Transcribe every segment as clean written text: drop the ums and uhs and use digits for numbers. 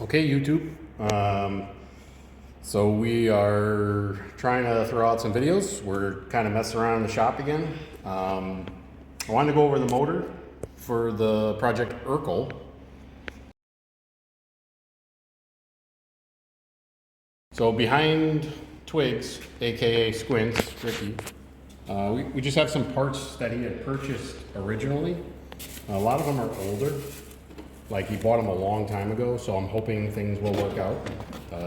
Okay, YouTube. So we are trying to throw out some videos. We're kind of messing around in the shop again. I wanted to go over the motor for the project URKEL. So behind Twigs, aka Squints, Ricky, we just have some parts that he had purchased originally. A lot of them are older. Like he bought them a long time ago, so I'm hoping things will work out.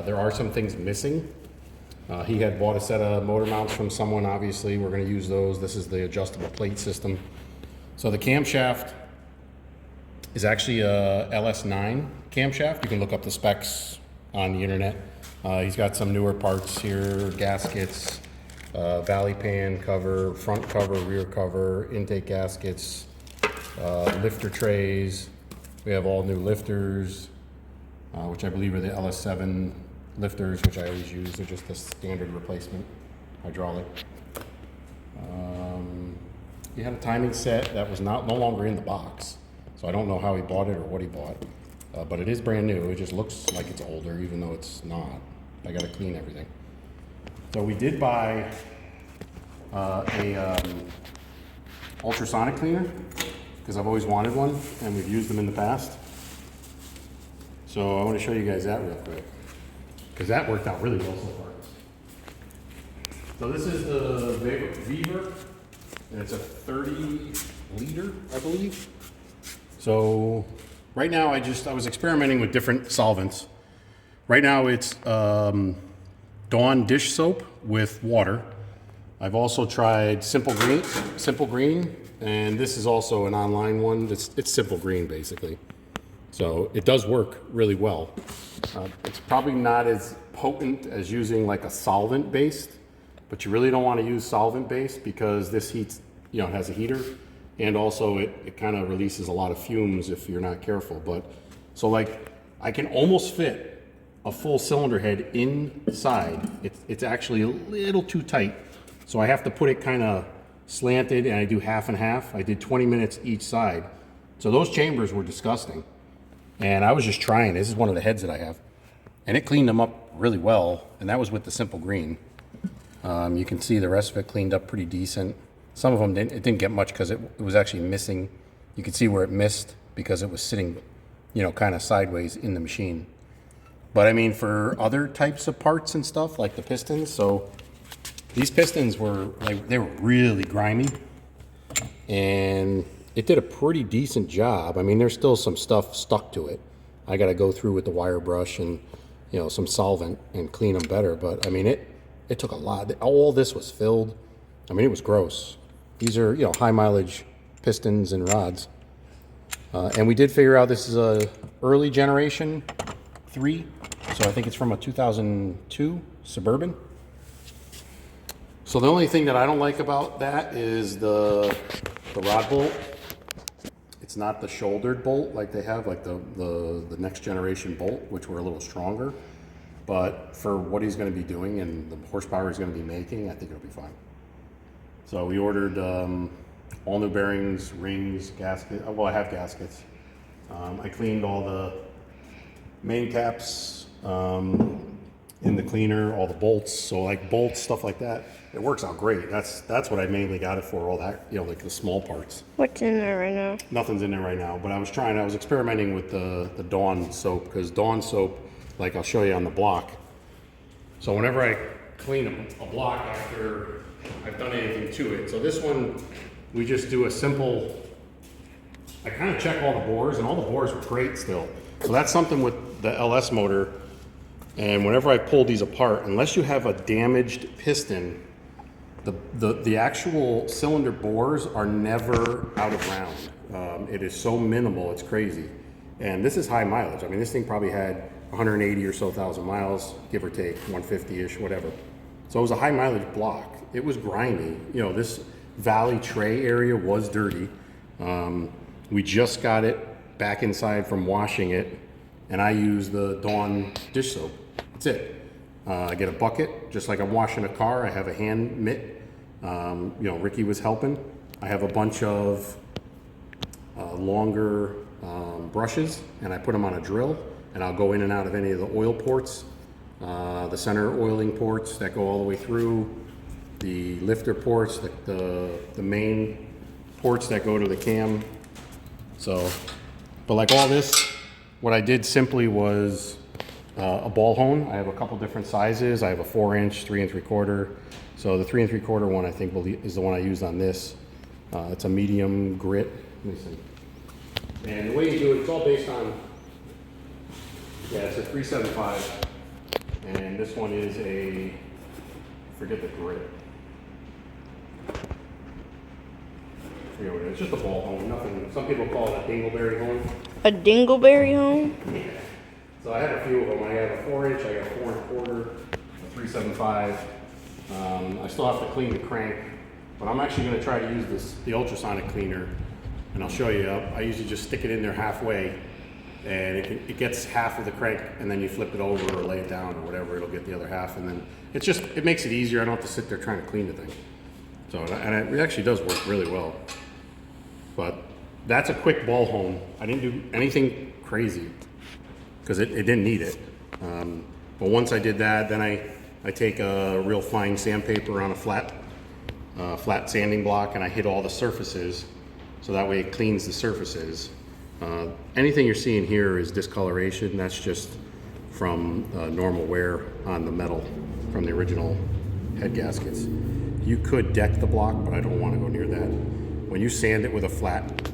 There are some things missing. He had bought a set of motor mounts from someone, obviously. We're gonna use those. This is the adjustable plate system. So the camshaft is actually a LS9 camshaft. You can look up the specs on the internet. He's got some newer parts here, gaskets, valley pan cover, front cover, rear cover, intake gaskets, lifter trays. We have all new lifters, which I believe are the LS7 lifters, which I always use. They're just the standard replacement hydraulic. He had a timing set that was no longer in the box, so I don't know how he bought it or what he bought, but it is brand new. It just looks like it's older, even though it's not. I gotta clean everything. So we did buy a ultrasonic cleaner, because I've always wanted one, and we've used them in the past. So I want to show you guys that real quick, because that worked out really well so far. So this is the Weaver, and it's a 30 liter, I believe. So right now I was experimenting with different solvents. Right now it's Dawn dish soap with water. I've also tried Simple Green, and this is also an online one. It's Simple Green, basically. So it does work really well. It's probably not as potent as using like a solvent-based, but you really don't want to use solvent-based because this heats, it has a heater, and also it kind of releases a lot of fumes if you're not careful. But so like I can almost fit a full cylinder head inside. It's actually a little too tight. So I have to put it kind of slanted, and I do half and half. I did 20 minutes each side. So those chambers were disgusting. And I was just trying. This is one of the heads that I have. And it cleaned them up really well. And that was with the Simple Green. You can see the rest of it cleaned up pretty decent. Some of them it didn't get much because it was actually missing. You can see where it missed because it was sitting, kind of sideways in the machine. But I mean, for other types of parts and stuff, like the pistons, so these pistons were they were really grimy, and it did a pretty decent job. I mean, there's still some stuff stuck to it. I got to go through with the wire brush and some solvent and clean them better. But I mean, it took a lot. All this was filled. I mean, it was gross. These are high mileage pistons and rods, and we did figure out this is a early generation 3, so I think it's from a 2002 Suburban. So the only thing that I don't like about that is the rod bolt. It's not the shouldered bolt like they have, like the next generation bolt, which were a little stronger. But for what he's going to be doing and the horsepower he's going to be making, I think it'll be fine. So we ordered all new bearings, rings, gasket. Well, I have gaskets. I cleaned all the main caps in the cleaner, all the bolts. So like bolts, stuff like that. It works out great. That's what I mainly got it for, all that, like the small parts. What's in there right now? Nothing's in there right now, but I was experimenting with the Dawn soap, because Dawn soap, like I'll show you on the block. So whenever I clean a block after I've done anything to it, so this one, we just do a simple, I kind of check all the bores, and all the bores were great still. So that's something with the LS motor, and whenever I pull these apart, unless you have a damaged piston, the actual cylinder bores are never out of round. It is so minimal, it's crazy. And this is high mileage. I mean, this thing probably had 180 or so thousand miles, give or take, 150-ish, whatever. So it was a high mileage block. It was grimy. This valley tray area was dirty. We just got it back inside from washing it, and I use the Dawn dish soap. That's it. I get a bucket, just like I'm washing a car. I have a hand mitt. Ricky was helping. I have a bunch of longer brushes, and I put them on a drill, and I'll go in and out of any of the oil ports, the center oiling ports that go all the way through, the lifter ports, the main ports that go to the cam. So, but like all this, what I did simply was a ball hone. I have a couple different sizes. I have a 4-inch, 3 3/4. So the 3 3/4 one I think is the one I used on this. It's a medium grit. Let me see. And the way you do it, it's all based on, yeah, it's a 375. And this one is a, forget the grit. Forget what it is. It's just a ball hone, nothing. Some people call it a dingleberry hone. A dingleberry hone? Yeah. So I have a few of them. I have a 4-inch, I got a 4 1/4, a 375. I still have to clean the crank, but I'm actually going to try to use the ultrasonic cleaner, and I'll show you. I usually just stick it in there halfway, and it gets half of the crank, and then you flip it over or lay it down or whatever, it'll get the other half, and then it makes it easier. I don't have to sit there trying to clean the thing. So, and it actually does work really well. But that's a quick ball hone. I didn't do anything crazy because it didn't need it. But once I did that, then I take a real fine sandpaper on a flat sanding block, and I hit all the surfaces, so that way it cleans the surfaces. Anything you're seeing here is discoloration. That's just from normal wear on the metal from the original head gaskets. You could deck the block, but I don't want to go near that. When you sand it with a flat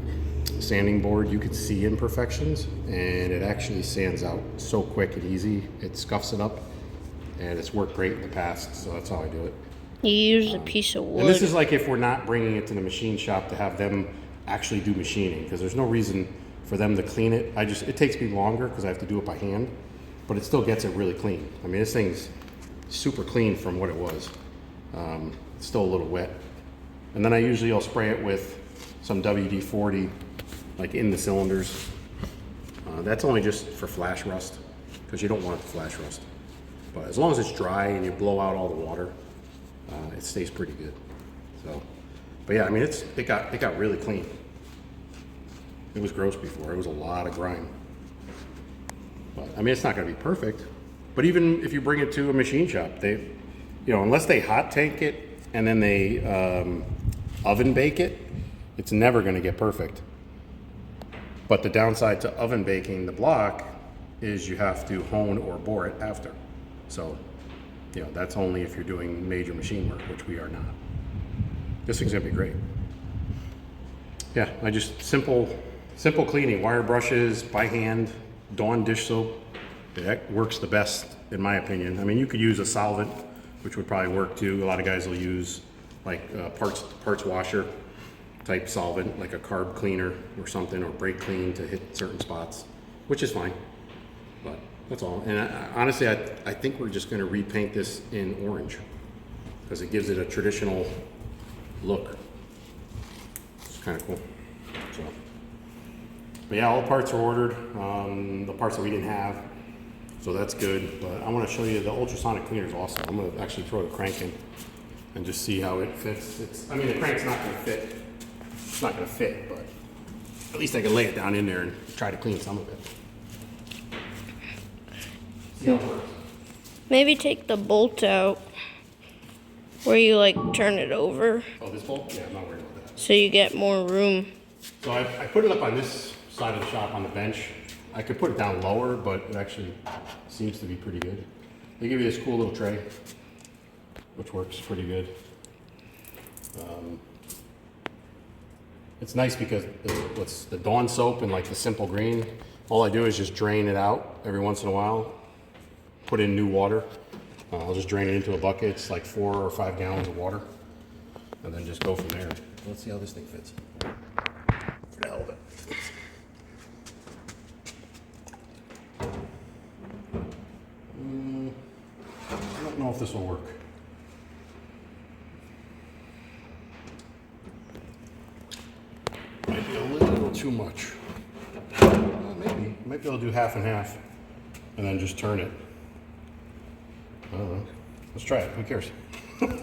sanding board, you could see imperfections, and it actually sands out so quick and easy. It scuffs it up, and it's worked great in the past, so that's how I do it. You use a piece of wood. And this is like if we're not bringing it to the machine shop to have them actually do machining, because there's no reason for them to clean it. It takes me longer because I have to do it by hand, but it still gets it really clean. I mean, this thing's super clean from what it was. It's still a little wet. And then I'll spray it with some WD-40, like in the cylinders. That's only just for flash rust, because you don't want it to flash rust. But as long as it's dry and you blow out all the water, it stays pretty good. So, but yeah, I mean, it got really clean. It was gross before. It was a lot of grime. But I mean, it's not going to be perfect. But even if you bring it to a machine shop, unless they hot tank it and then they oven bake it, it's never going to get perfect. But the downside to oven baking the block is you have to hone or bore it after. So, that's only if you're doing major machine work, which we are not. This thing's gonna be great. Yeah, I just simple cleaning, wire brushes by hand, Dawn dish soap. That works the best in my opinion. I mean, you could use a solvent, which would probably work too. A lot of guys will use like parts washer type solvent, like a carb cleaner or something, or brake clean to hit certain spots, which is fine. But that's all. And honestly, I think we're just going to repaint this in orange because it gives it a traditional look. It's kind of cool. So, but yeah, all the parts are ordered. The parts that we didn't have, so that's good. But I want to show you the ultrasonic cleaner is awesome. I'm going to actually throw the crank in and just see how it fits. I mean, the crank's not going to fit. It's not going to fit, but at least I can lay it down in there and try to clean some of it. See how it works. Maybe take the bolt out where you like turn it over. Oh, this bolt? Yeah, I'm not worried about that. So you get more room. So I put it up on this side of the shop on the bench. I could put it down lower, but it actually seems to be pretty good. They give you this cool little tray, which works pretty good. It's nice because it's the Dawn soap and like the simple green. All I do is just drain it out every once in a while, put in new water. I'll just drain it into a bucket. It's like 4 or 5 gallons of water, and then just go from there. Let's see how this thing fits. For the hell of it. I don't know if this will work. Might be a little too much. Maybe. Might be able to do half and half and then just turn it. I don't know. Let's try it. Who cares? Doesn't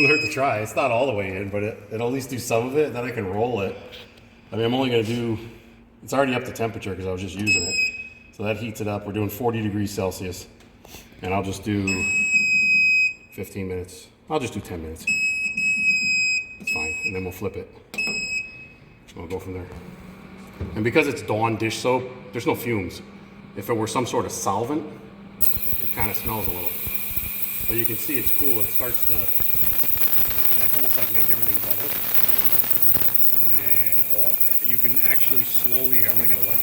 hurt to try. It's not all the way in, but it'll at least do some of it, and then I can roll it. I mean, I'm only going to do It's already up to temperature because I was just using it. So that heats it up. We're doing 40 degrees Celsius. And I'll just do 15 minutes. I'll just do 10 minutes. It's fine. And then we'll flip it. We'll go from there. And because it's Dawn dish soap, there's no fumes. If it were some sort of solvent, it kind of smells a little. But you can see it's cool. It starts to almost like make everything bubble. And you can actually slowly, here, I'm gonna get a light.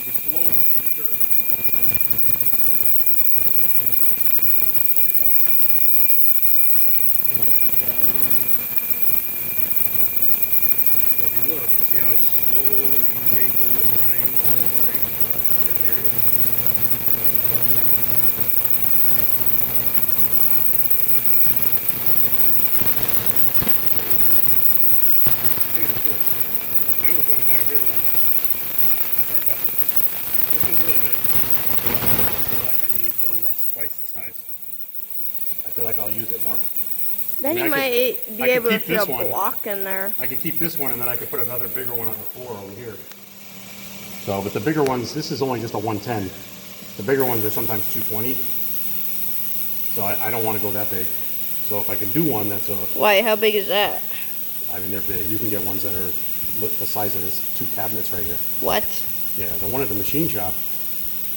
You slowly see the dirt. So if you look, you see how it's slowly taking the brine on the brake certain areas. I almost want to buy a bigger one. Sorry about this one. This one's really big. I feel like I need one that's twice the size. I feel like I'll use it more. Then you might be able to put a block in there. I could keep this one and then I could put another bigger one on the floor over here. So, but the bigger ones, this is only just a 110. The bigger ones are sometimes 220. So I don't want to go that big. So if I can do one that's a... Why? How big is that? I mean, they're big. You can get ones that are the size of this 2 cabinets right here. What? Yeah, the one at the machine shop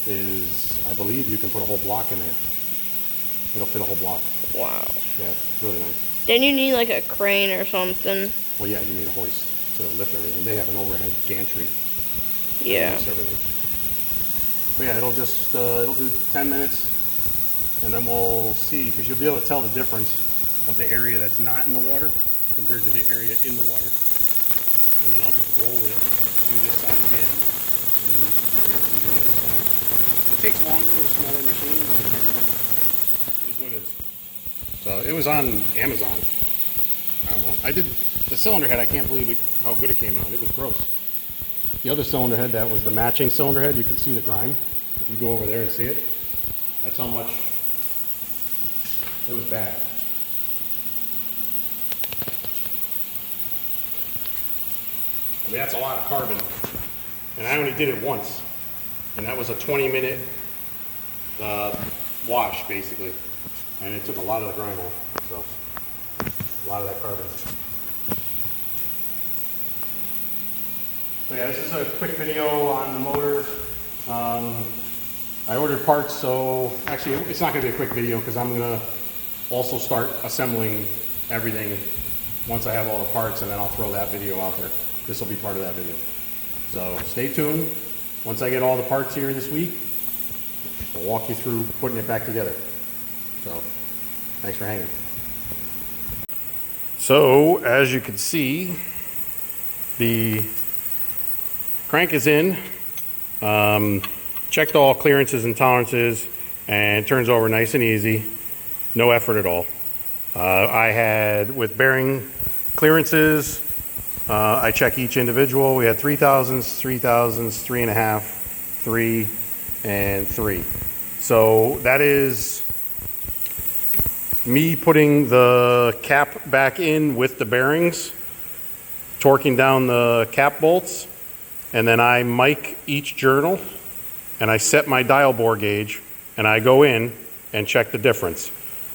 is, I believe you can put a whole block in there. It'll fit a whole block. Wow. Yeah, it's really nice. Then you need like a crane or something. Well, yeah, you need a hoist to lift everything. They have an overhead gantry. Yeah. Lifts everything. But yeah, it'll just, it'll do 10 minutes and then we'll see, because you'll be able to tell the difference of the area that's not in the water compared to the area in the water. And then I'll just roll it, do this side again, and then turn it and do the other side. It takes longer with a smaller machine, but it is what it is. So it was on Amazon. I don't know. I did the cylinder head. I can't believe how good it came out. It was gross. The other cylinder head, that was the matching cylinder head. You can see the grime. If you go over there and see it, that's how much it was bad. I mean, that's a lot of carbon. And I only did it once. And that was a 20-minute wash, basically. And it took a lot of the grime off. So, a lot of that carbon. So yeah, this is a quick video on the motor. I ordered parts, so actually it's not going to be a quick video because I'm going to also start assembling everything once I have all the parts, and then I'll throw that video out there. This will be part of that video. So stay tuned. Once I get all the parts here this week, I'll walk you through putting it back together. So thanks for hanging. So as you can see, the crank is in. Checked all clearances and tolerances, and it turns over nice and easy. No effort at all. I had, with bearing clearances, I check each individual. We had 3,000s, 3,000s, 3.5, 3, and 3. So that is me putting the cap back in with the bearings, torquing down the cap bolts, and then I mic each journal, and I set my dial bore gauge, and I go in and check the difference.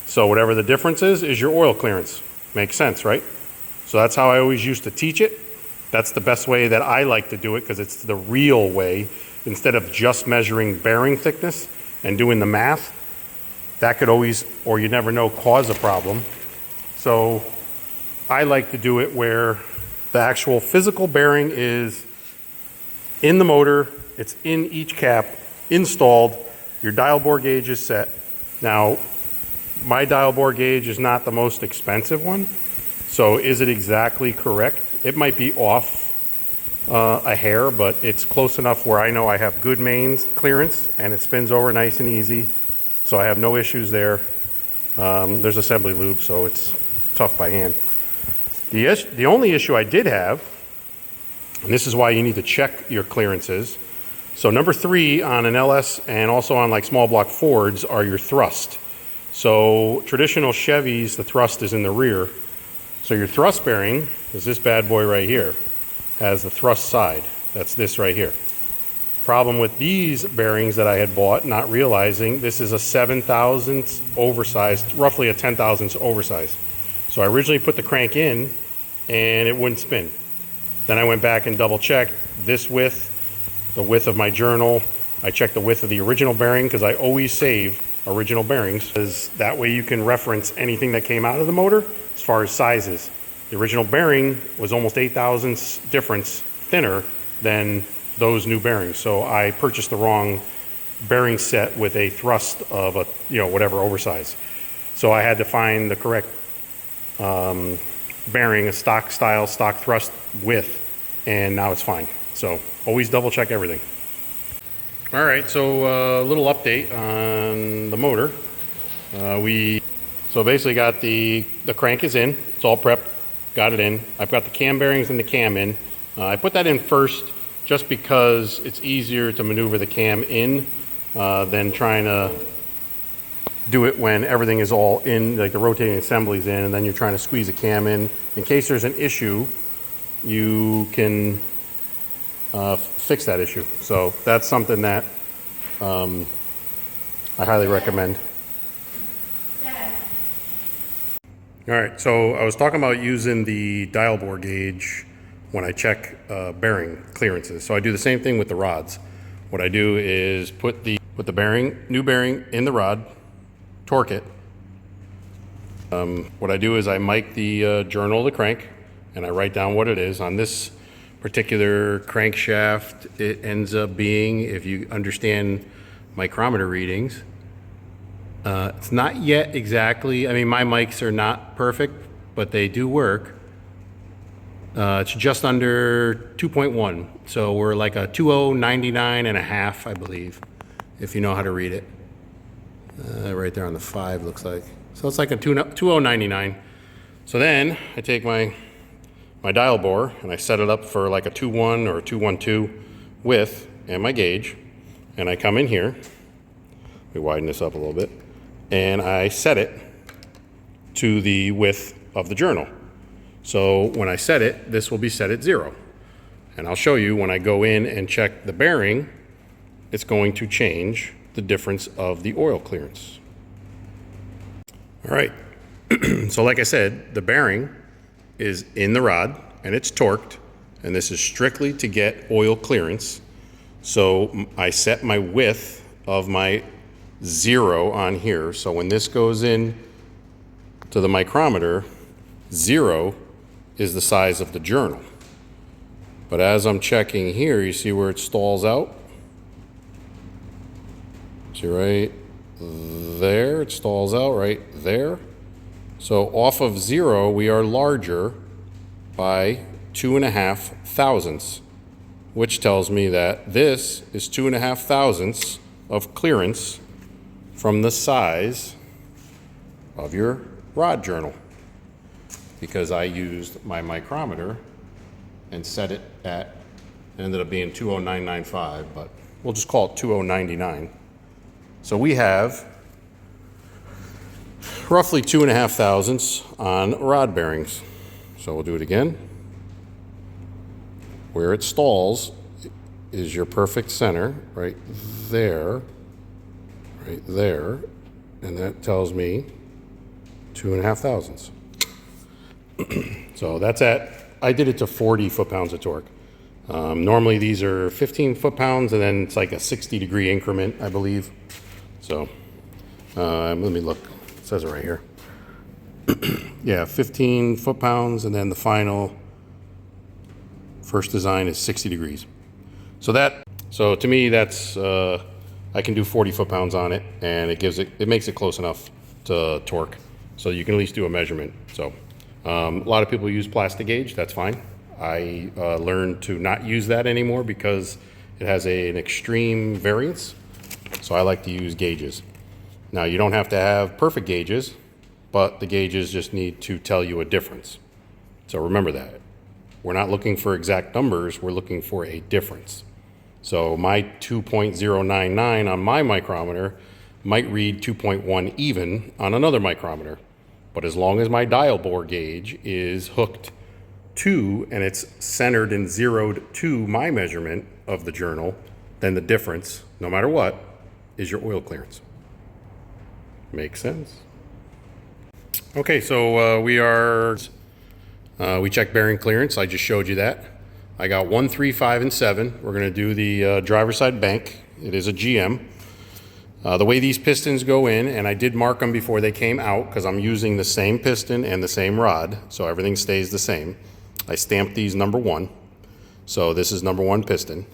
So whatever the difference is your oil clearance. Makes sense, right? So that's how I always used to teach it. That's the best way that I like to do it because it's the real way. Instead of just measuring bearing thickness and doing the math, that could always, or you never know, cause a problem. So I like to do it where the actual physical bearing is in the motor, it's in each cap, installed, your dial bore gauge is set. Now, my dial bore gauge is not the most expensive one, so is it exactly correct? It might be off a hair, but it's close enough where I know I have good mains clearance and it spins over nice and easy, so I have no issues there. There's assembly lube, so it's tough by hand. The only issue I did have, and this is why you need to check your clearances. So number 3 on an LS and also on like small block Fords are your thrust. So traditional Chevys, the thrust is in the rear. So your thrust bearing is this bad boy right here, has the thrust side. That's this right here. problem with these bearings that I had bought, not realizing this is a 7 thousandths oversized, roughly a 10 thousandths oversized. So I originally put the crank in and it wouldn't spin. Then I went back and double checked this width, the width of my journal. I checked the width of the original bearing because I always save original bearings, because that way you can reference anything that came out of the motor as far as sizes. The original bearing was almost 8 thousandths difference thinner than those new bearings. So I purchased the wrong bearing set with a thrust of a, whatever oversize. So I had to find the correct bearing, a stock style, stock thrust width, and now it's fine. So always double check everything. All right, so a little update on the motor. So basically got the crank is in, it's all prepped, got it in. I've got the cam bearings and the cam in. I put that in first just because it's easier to maneuver the cam in than trying to do it when everything is all in, like the rotating assembly's in, and then you're trying to squeeze the cam in. In case there's an issue, you can fix that issue. So that's something that I highly recommend. All right, so I was talking about using the dial bore gauge when I check bearing clearances. So I do the same thing with the rods. What I do is put the new bearing in the rod, torque it. What I do is I mic the journal of the crank, and I write down what it is. On this particular crankshaft, it ends up being, if you understand micrometer readings, it's not yet exactly, I mean, my mics are not perfect, but they do work. It's just under 2.1, so we're like a 2099 and a half, I believe, if you know how to read it. Right there on the 5 looks like. So it's like a 2099. So then I take my dial bore and I set it up for like a 2.1 or a 2.12 width and my gauge, and I come in here, we widen this up a little bit, and I set it to the width of the journal. So when I set it, this will be set at 0. And I'll show you when I go in and check the bearing, it's going to change the difference of the oil clearance. All right, so like I said, the bearing is in the rod and it's torqued, and this is strictly to get oil clearance. So I set my width of my 0 on here. So when this goes in to the micrometer, 0 is the size of the journal. But as I'm checking here, you see where it stalls out? See right there, it stalls out right there. So off of 0, we are larger by 2.5 thousandths, which tells me that this is 2.5 thousandths of clearance from the size of your rod journal, because I used my micrometer and set it at, it ended up being 20995, but we'll just call it 2099. So we have roughly 2.5 thousandths on rod bearings. So we'll do it again. Where it stalls is your perfect center, right there, and that tells me 2.5 thousandths. So that's I did it to 40 foot-pounds of torque. Normally these are 15 foot-pounds, and then it's like a 60-degree increment, I believe. So let me look, it says it right here. Yeah, 15 foot-pounds, and then the final first design is 60 degrees. So to me, that's, I can do 40 foot-pounds on it, and it makes it close enough to torque, so you can at least do a measurement. So a lot of people use plastic gauge, that's fine. I learned to not use that anymore because it has an extreme variance, so I like to use gauges. Now, you don't have to have perfect gauges, but the gauges just need to tell you a difference. So remember that. We're not looking for exact numbers, we're looking for a difference. So my 2.099 on my micrometer might read 2.1 even on another micrometer. But as long as my dial bore gauge is hooked to, and it's centered and zeroed to my measurement of the journal, then the difference, no matter what, is your oil clearance. Makes sense? Okay, so we checked bearing clearance. I just showed you that. I got 1, 3, 5, and 7. We're gonna do the driver's side bank. It is a GM. The way these pistons go in, and I did mark them before they came out because I'm using the same piston and the same rod, so everything stays the same. I stamped these number 1. So this is number 1 piston.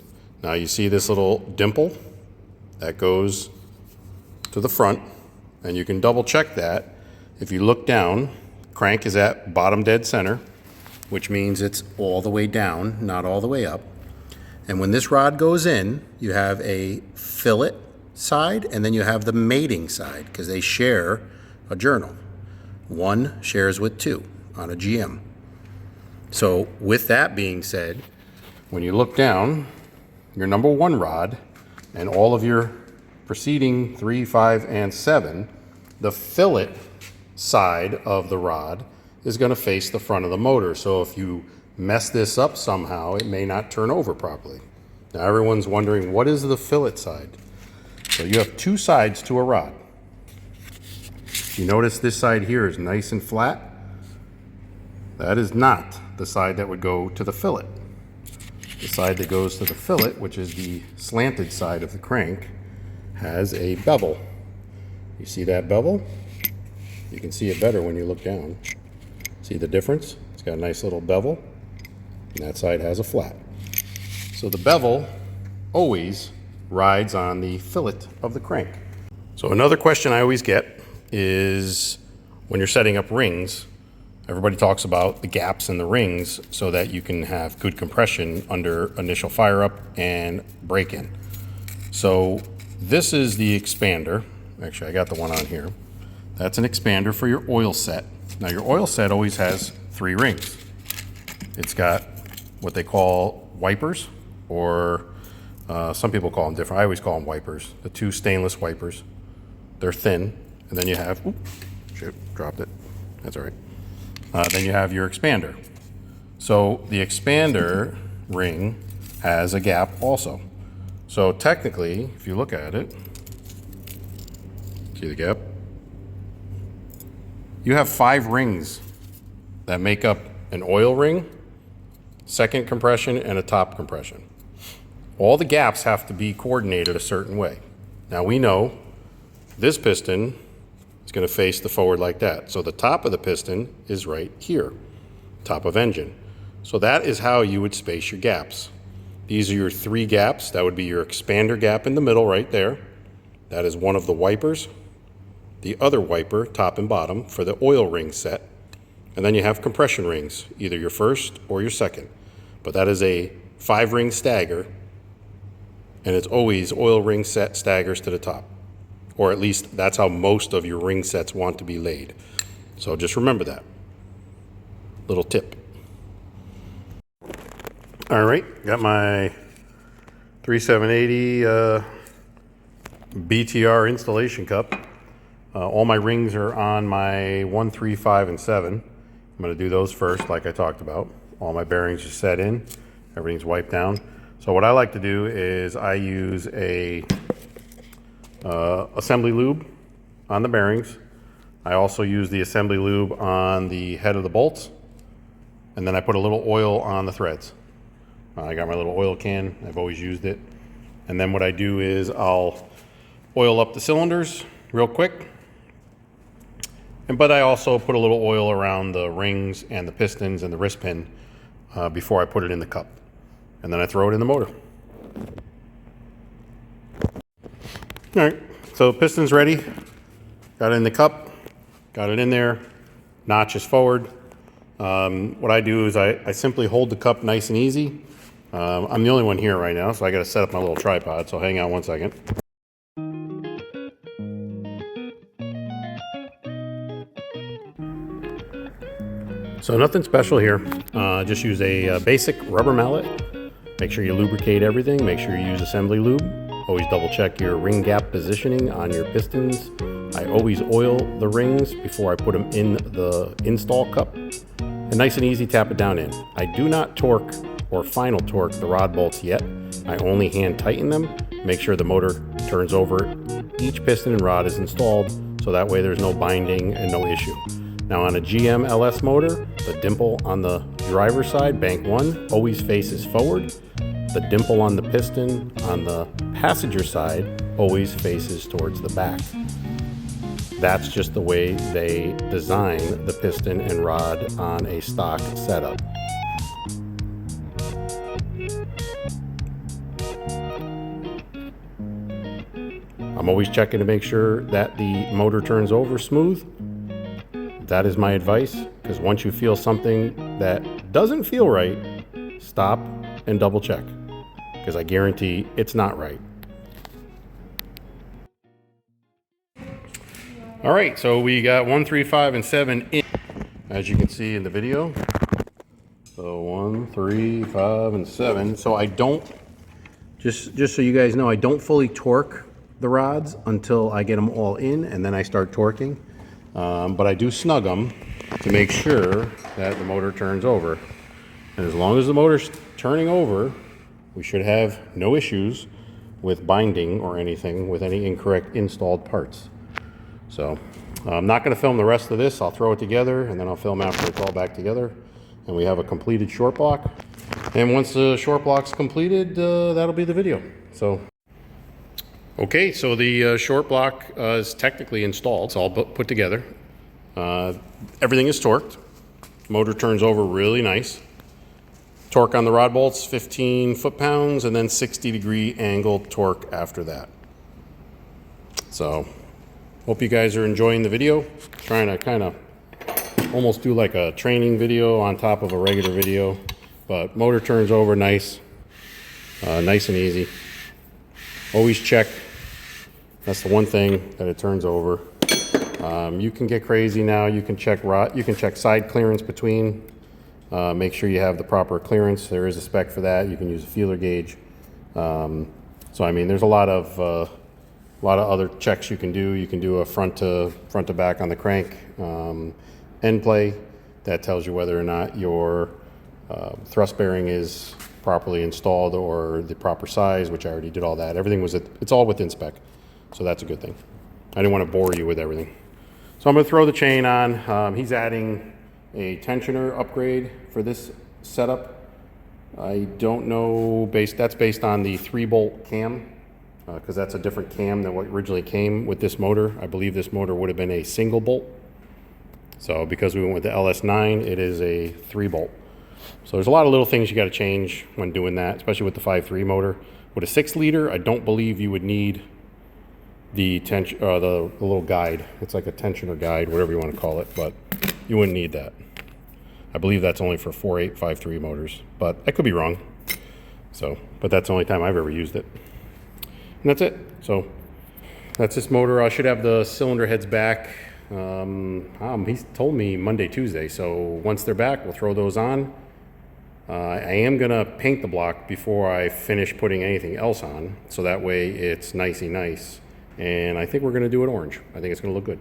Now you see this little dimple that goes to the front, and you can double check that. If you look down, crank is at bottom dead center, which means it's all the way down, not all the way up. And when this rod goes in, you have a fillet side, and then you have the mating side, because they share a journal. 1 shares with 2 on a GM. So with that being said, when you look down, your number 1 rod and all of your preceding 3, 5, and 7, the fillet side of the rod is going to face the front of the motor. So if you mess this up somehow, it may not turn over properly. Now everyone's wondering, what is the fillet side? So you have 2 sides to a rod. You notice this side here is nice and flat. That is not the side that would go to the fillet. The side that goes to the fillet, which is the slanted side of the crank, has a bevel. You see that bevel? You can see it better when you look down. See the difference? It's got a nice little bevel, and that side has a flat. So the bevel always rides on the fillet of the crank. So another question I always get is when you're setting up rings, everybody talks about the gaps in the rings so that you can have good compression under initial fire up and break in. So this is the expander. Actually, I got the one on here. That's an expander for your oil set. Now your oil set always has 3 rings. It's got what they call wipers, or some people call them different. I always call them wipers. The 2 stainless wipers. They're thin. And then you have, oops, shoot, dropped it. That's all right. Then you have your expander. So the expander ring has a gap also. So technically, if you look at it, see the gap? You have 5 rings that make up an oil ring, second compression, and a top compression. All the gaps have to be coordinated a certain way. Now we know this piston is going to face the forward like that. So the top of the piston is right here, top of engine. So that is how you would space your gaps. These are your 3 gaps. That would be your expander gap in the middle right there. That is one of the wipers. The other wiper, top and bottom, for the oil ring set. And then you have compression rings, either your first or your second. But that is a 5-ring stagger, and it's always oil ring set staggers to the top. Or at least that's how most of your ring sets want to be laid. So just remember that. Little tip. All right, got my 3780 BTR installation cup. All my rings are on my 1, 3, 5, and 7. I'm going to do those first, like I talked about. All my bearings are set in. Everything's wiped down. So what I like to do is I use a assembly lube on the bearings. I also use the assembly lube on the head of the bolts. And then I put a little oil on the threads. I got my little oil can. I've always used it. And then what I do is I'll oil up the cylinders real quick. But I also put a little oil around the rings and the pistons and the wrist pin before I put it in the cup. And then I throw it in the motor. All right, so piston's ready. Got it in the cup, got it in there, notch is forward. What I do is I simply hold the cup nice and easy. I'm the only one here right now, so I gotta set up my little tripod, so hang on one second. So nothing special here. Just use a basic rubber mallet. Make sure you lubricate everything. Make sure you use assembly lube. Always double check your ring gap positioning on your pistons. I always oil the rings before I put them in the install cup. And nice and easy, tap it down in. I do not torque or final torque the rod bolts yet. I only hand tighten them, make sure the motor turns over. Each piston and rod is installed, so that way there's no binding and no issue. Now on a GM LS motor, the dimple on the driver's side, bank 1, always faces forward. The dimple on the piston on the passenger side always faces towards the back. That's just the way they design the piston and rod on a stock setup. I'm always checking to make sure that the motor turns over smooth. That is my advice, because once you feel something that doesn't feel right, stop and double check, because I guarantee it's not right. All right, so we got 1, 3, 5, and 7 in, as you can see in the video. So 1, 3, 5, and 7. So I don't, just so you guys know, I don't fully torque the rods until I get them all in, and then I start torquing. But I do snug them to make sure that the motor turns over. And as long as the motor's turning over, we should have no issues with binding or anything with any incorrect installed parts. So I'm not going to film the rest of this. I'll throw it together and then I'll film after it's all back together. And we have a completed short block. And once the short block's completed, that'll be the video. So, okay, so the short block is technically installed. It's all put together. Everything is torqued. Motor turns over really nice. Torque on the rod bolts, 15 foot-pounds, and then 60-degree angle torque after that. So, hope you guys are enjoying the video. Trying to kind of almost do like a training video on top of a regular video. But motor turns over nice. Nice and easy. Always check. That's the one thing that it turns over. You can get crazy now. You can check side clearance between. Make sure you have the proper clearance. There is a spec for that. You can use a feeler gauge. So I mean, there's a lot of other checks you can do. You can do a front to back on the crank end play. That tells you whether or not your thrust bearing is properly installed or the proper size, which I already did all that. Everything was it's all within spec, so that's a good thing. I didn't want to bore you with everything. So I'm going to throw the chain on. He's adding a tensioner upgrade for this setup. I don't know, that's based on the 3-bolt cam, because that's a different cam than what originally came with this motor. I believe this motor would have been a single bolt. So because we went with the LS9, it is a 3-bolt. So there's a lot of little things you got to change when doing that, especially with the 5.3 motor. With a 6-liter, I don't believe you would need the little guide. It's like a tensioner guide, whatever you want to call it, but you wouldn't need that. I believe that's only for 4.8 5.3 motors, but I could be wrong. So, but that's the only time I've ever used it. And that's it. So that's this motor. I should have the cylinder heads back. He's told me Monday, Tuesday. So once they're back, we'll throw those on. I am gonna paint the block before I finish putting anything else on, so that way it's nicey nice. And I think we're gonna do it orange. I think it's gonna look good.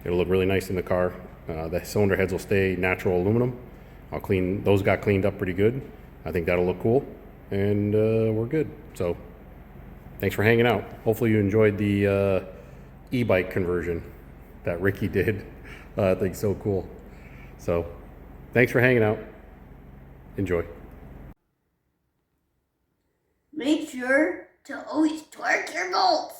It'll look really nice in the car. The cylinder heads will stay natural aluminum. Those got cleaned up pretty good. I think that'll look cool, and we're good. So thanks for hanging out. Hopefully you enjoyed the e-bike conversion that Ricky did. I think so cool. So thanks for hanging out. Enjoy. Make sure to always torque your bolts.